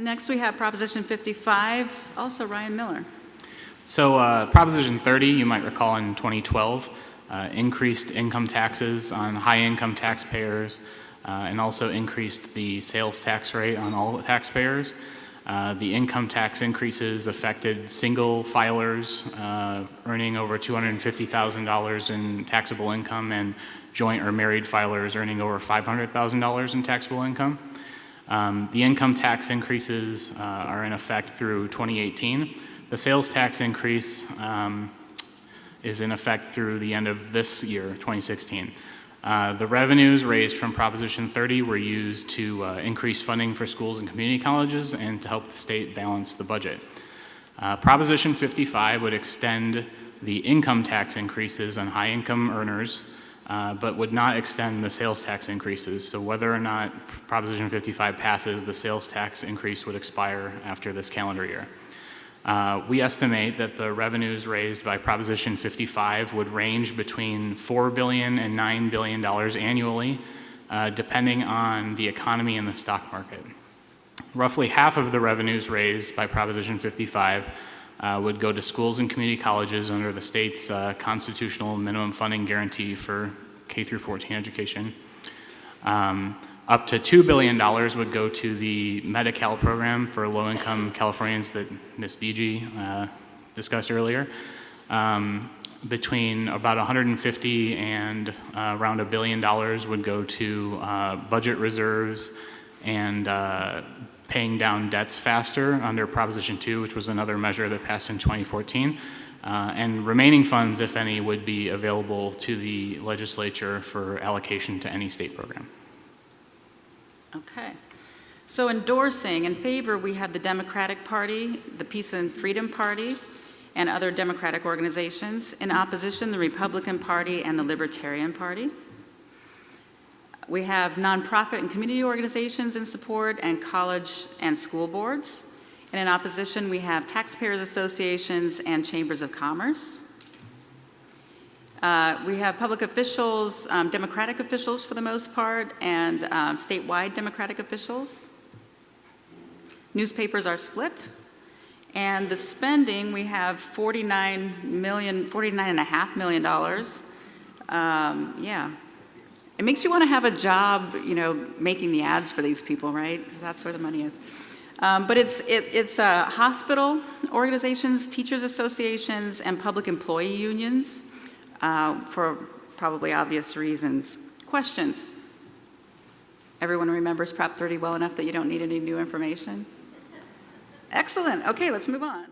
Next, we have Proposition 55, also Ryan Miller. So Proposition 30, you might recall in 2012, increased income taxes on high-income taxpayers and also increased the sales tax rate on all taxpayers. The income tax increases affected single filers earning over $250,000 in taxable income and joint or married filers earning over $500,000 in taxable income. The income tax increases are in effect through 2018. The sales tax increase is in effect through the end of this year, 2016. The revenues raised from Proposition 30 were used to increase funding for schools and community colleges and to help the state balance the budget. Proposition 55 would extend the income tax increases on high-income earners, but would not extend the sales tax increases. So whether or not Proposition 55 passes, the sales tax increase would expire after this calendar year. We estimate that the revenues raised by Proposition 55 would range between $4 billion and $9 billion annually, depending on the economy and the stock market. Roughly half of the revenues raised by Proposition 55 would go to schools and community colleges under the state's constitutional minimum funding guarantee for K through 14 education. Up to $2 billion would go to the Medi-Cal program for low-income Californians that Ms. DG discussed earlier. Between about $150 and around $1 billion would go to budget reserves and paying down debts faster under Proposition 2, which was another measure that passed in 2014. And remaining funds, if any, would be available to the legislature for allocation to any state program. Okay. So endorsing, in favor, we have the Democratic Party, the Peace and Freedom Party, and other Democratic organizations. In opposition, the Republican Party and the Libertarian Party. We have nonprofit and community organizations in support, and college and school boards. And in opposition, we have taxpayers associations and chambers of commerce. We have public officials, Democratic officials for the most part, and statewide Democratic officials. Newspapers are split. And the spending, we have $49.5 million. Yeah. It makes you want to have a job, making the ads for these people, right? That's where the money is. But it's hospital organizations, teachers associations, and public employee unions for probably obvious reasons. Questions? Everyone remembers Prop 30 well enough that you don't need any new information? Excellent. Okay, let's move on.